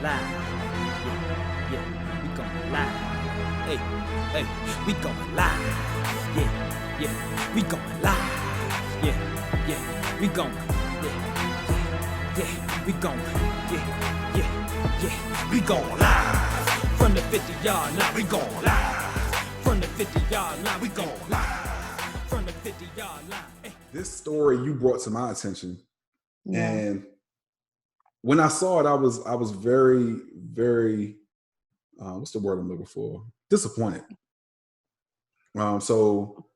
live. Yeah, yeah, we going live. Hey, hey, we going live. Yeah, yeah, we going live. Yeah, yeah, we going. Yeah, yeah, we going. Yeah, yeah, yeah, we going live. From the 50-yard line, we going live. From the 50-yard line, we going live. From the 50-yard line. Hey. This story you brought to my attention, and when I saw it, I was very, very, what's the word I'm looking for? Disappointed. So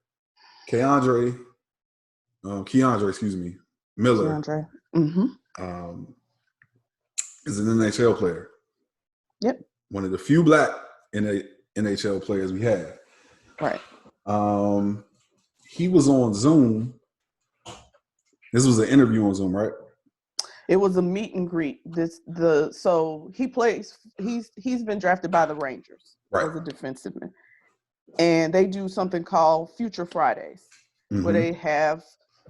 Keandre, Miller, is an NHL player. Yep. One of the few black NHL players we have. Right. He was on Zoom. This was an interview on Zoom, right? It was a meet and greet. So he plays. He's been drafted by the Rangers as a defenseman, and they do something called Future Fridays, where they have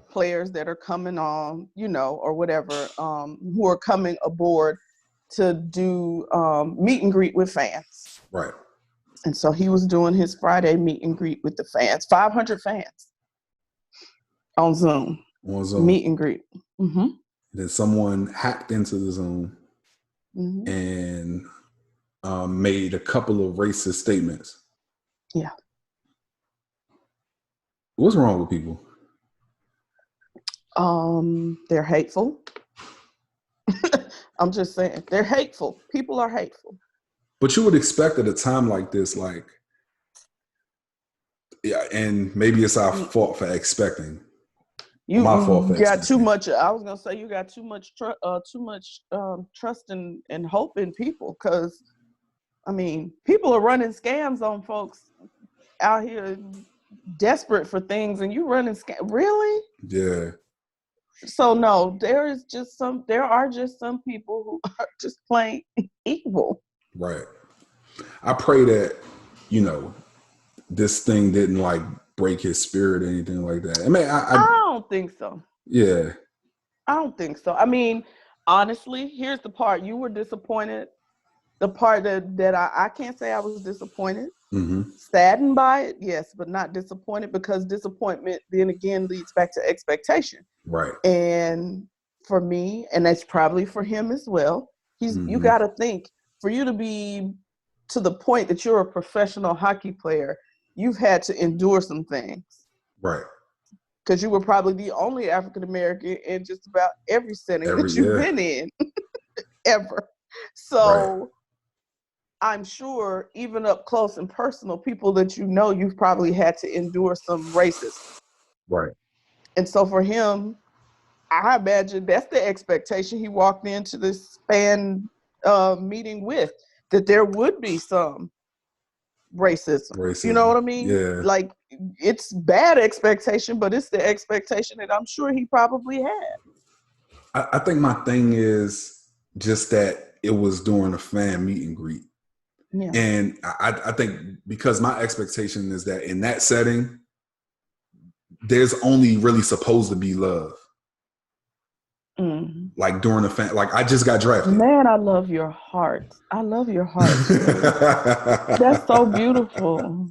players that are coming on, or whatever, who are coming aboard to do meet and greet with fans. Right. And so he was doing his Friday meet and greet with the fans, 500 fans on Zoom. Meet and greet. Mm-hmm. Then someone hacked into the Zoom and made a couple of racist statements. Yeah. What's wrong with people? They're hateful. I'm just saying, they're hateful. People are hateful. But you would expect at a time like this, and maybe it's our fault for expecting. You got too much. I was gonna say you got too much trust and hope in people, because, I mean, people are running scams on folks out here, desperate for things, and you running scam. Really? Yeah. So no, there are just some people who are just plain evil. Right. I pray that this thing didn't break his spirit or anything like that. I mean, I don't think so. Yeah. I don't think so. I mean, honestly, here's the part you were disappointed. The part that I can't say I was disappointed. Saddened by it, yes, but not disappointed, because disappointment then again leads back to expectation. Right. And for me, and that's probably for him as well, you got to think, for you to be to the point that you're a professional hockey player, you've had to endure some things. Right. Because you were probably the only African American in just about every setting that you've been in ever. So I'm sure even up close and personal, people that you've probably had to endure some racism. Right. And so for him, I imagine that's the expectation he walked into this fan meeting with, that there would be some racism. You know what I mean? Yeah. It's bad expectation, but it's the expectation that I'm sure he probably had. I think my thing is just that it was during a fan meet and greet. Yeah. And I think because my expectation is that in that setting, there's only really supposed to be love. During the fan, I just got drafted. Man, I love your heart. I love your heart. That's so beautiful.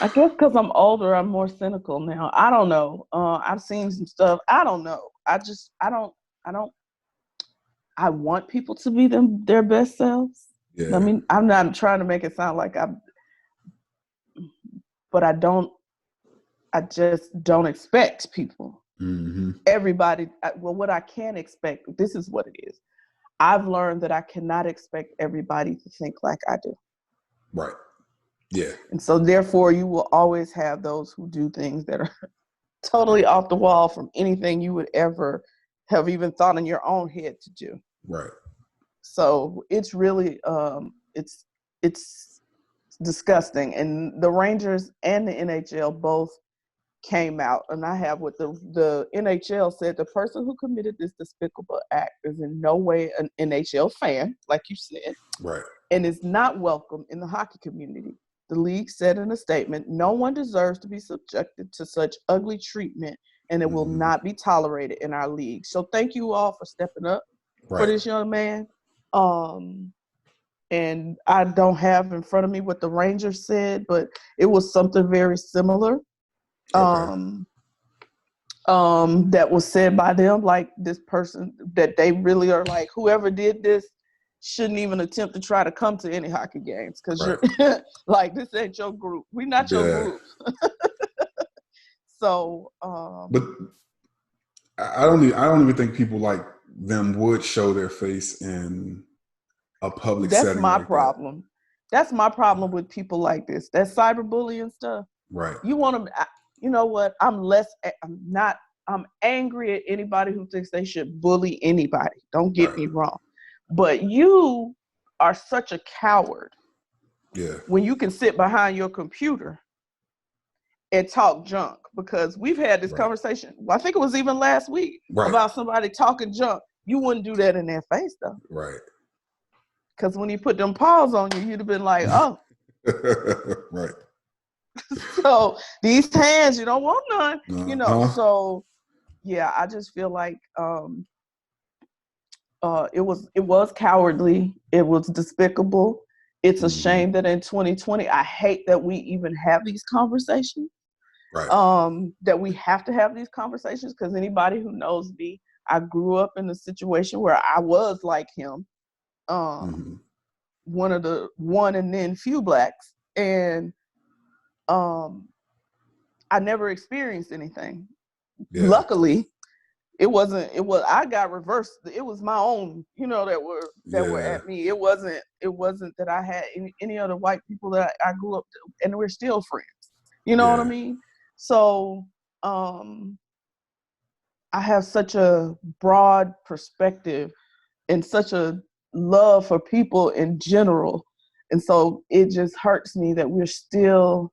I guess because I'm older, I'm more cynical now. I don't know. I've seen some stuff. I don't know. I want people to be their best selves. Yeah. I mean, I'm not trying to make it sound like but I just don't expect people. Everybody, what I can expect, this is what it is. I've learned that I cannot expect everybody to think like I do. Right. Yeah. And so therefore you will always have those who do things that are totally off the wall from anything you would ever have even thought in your own head to do. Right. So it's really, it's disgusting. And the Rangers and the NHL both came out, and I have what the NHL said: the person who committed this despicable act is in no way an NHL fan, like you said, right, and is not welcome in the hockey community. The league said in a statement, "No one deserves to be subjected to such ugly treatment, and it will not be tolerated in our league." So thank you all for stepping up for this young man. and I don't have in front of me what the Rangers said, but it was something very similar. Okay. That was said by them, like this person that they really are like, whoever did this shouldn't even attempt to try to come to any hockey games because you're like, this ain't your group. We're not your group. So, but I don't even think people like them would show their face in a public setting. That's my problem. That's my problem with people like this. That cyberbullying stuff. Right. You want to, you know what? I'm angry at anybody who thinks they should bully anybody. Don't get me wrong. But you are such a coward. Yeah. When you can sit behind your computer and talk junk, because we've had this conversation. Well, I think it was even last week about somebody talking junk. You wouldn't do that in their face though. Right. Because when he put them paws on you, you'd have been like, oh. Right. So these hands, you don't want none, you know. So yeah, I just feel like it was cowardly. It was despicable. It's a shame that in 2020, I hate that we even have these conversations. Right. That we have to have these conversations, because anybody who knows me, I grew up in a situation where I was like him. One and then few blacks, and I never experienced anything. Luckily, I got reversed. It was my own, that were at me. It wasn't that I had any other white people that I grew up to, and we're still friends. You know what I mean? So I have such a broad perspective and such a love for people in general. And so it just hurts me that we're still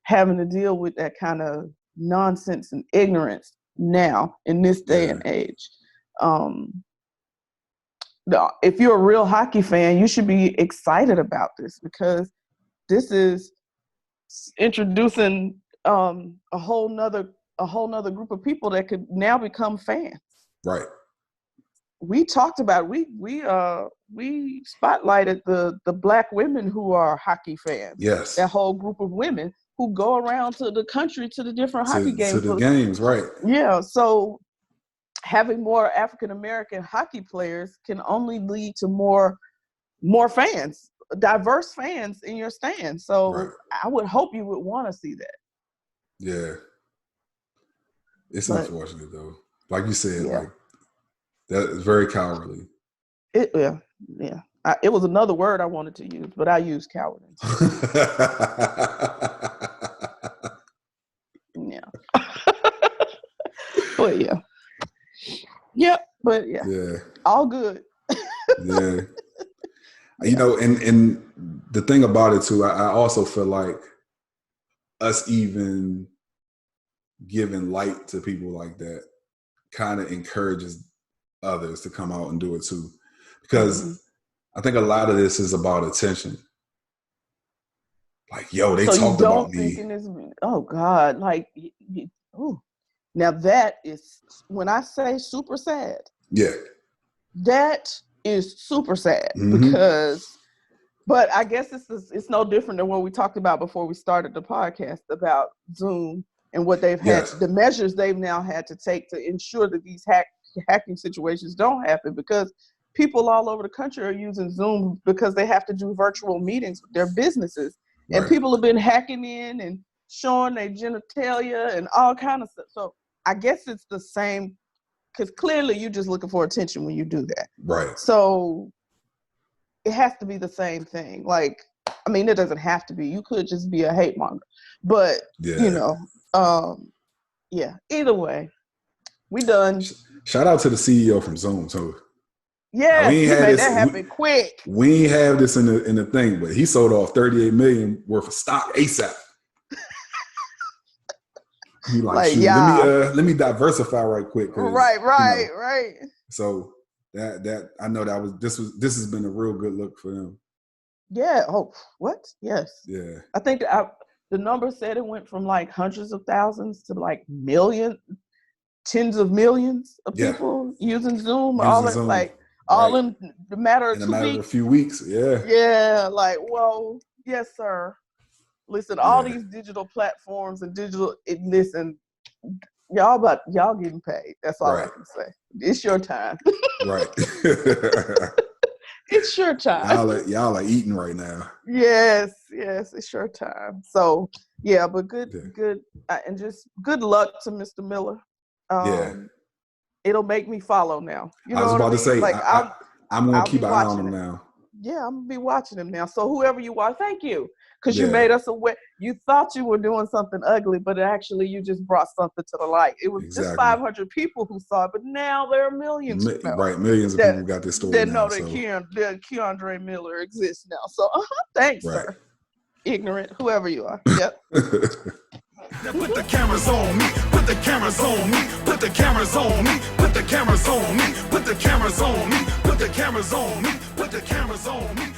having to deal with that kind of nonsense and ignorance now in this day and age. If you're a real hockey fan, you should be excited about this, because this is introducing a whole nother group of people that could now become fans. Right. We talked about we spotlighted the black women who are hockey fans. Yes. That whole group of women who go around to the country to the different hockey games. To the games, right. Yeah. So having more African American hockey players can only lead to more fans, diverse fans in your stand. So I would hope you would want to see that. Yeah. It's unfortunate though. Like you said, like that is very cowardly. It was another word I wanted to use, but I used coward. Yeah. But all good. Yeah. And the thing about it too, I also feel like us even giving light to people like that kind of encourages others to come out and do it too, because I think a lot of this is about attention. Like, yo, they talked about me. Oh God, like, now that is, when I say super sad. Yeah, that is super sad, because. But I guess it's no different than what we talked about before we started the podcast about Zoom and what they've had, the measures they've now had to take to ensure that these hacking situations don't happen, because people all over the country are using Zoom because they have to do virtual meetings with their businesses. And people have been hacking in and showing their genitalia and all kind of stuff. So I guess it's the same, because clearly you're just looking for attention when you do that. Right. So it has to be the same thing. Like, I mean, it doesn't have to be. You could just be a hate monger. But, either way, we done. Shout out to the CEO from Zoom, too. Yeah, he made that happen quick. We ain't have this in the thing, but he sold off $38 million worth of stock ASAP. He like, let me diversify right quick. Right. So that I know this has been a real good look for them. Yeah. Oh, what? Yes. Yeah. I think the number said it went from like hundreds of thousands to like millions, tens of millions of people using Zoom. Like all in the matter of in a 2 matter weeks. of a few weeks. Yeah. Yeah, like, whoa, yes, sir. Listen, all these digital platforms and listen, y'all getting paid. That's all I can say. It's your time. Right. It's your time. Y'all are eating right now. Yes, it's your time. So yeah, but good, and just good luck to Mr. Miller. It'll make me follow now. You know I was about to say, like I'm gonna keep an eye on him now. Yeah, I'm gonna be watching him now. So whoever you watch, thank you, because you made us aware. You thought you were doing something ugly, but actually you just brought something to the light. It was just 500 people who saw it, but now there are millions. Right, millions of people got this story that now. know that Keandre Miller exists now. So thanks, sir. Ignorant, whoever you are. Yep. Now put the cameras on me, put the cameras on me, put the cameras on me, put the cameras on me, put the cameras on me, put the cameras on me, put the cameras on me.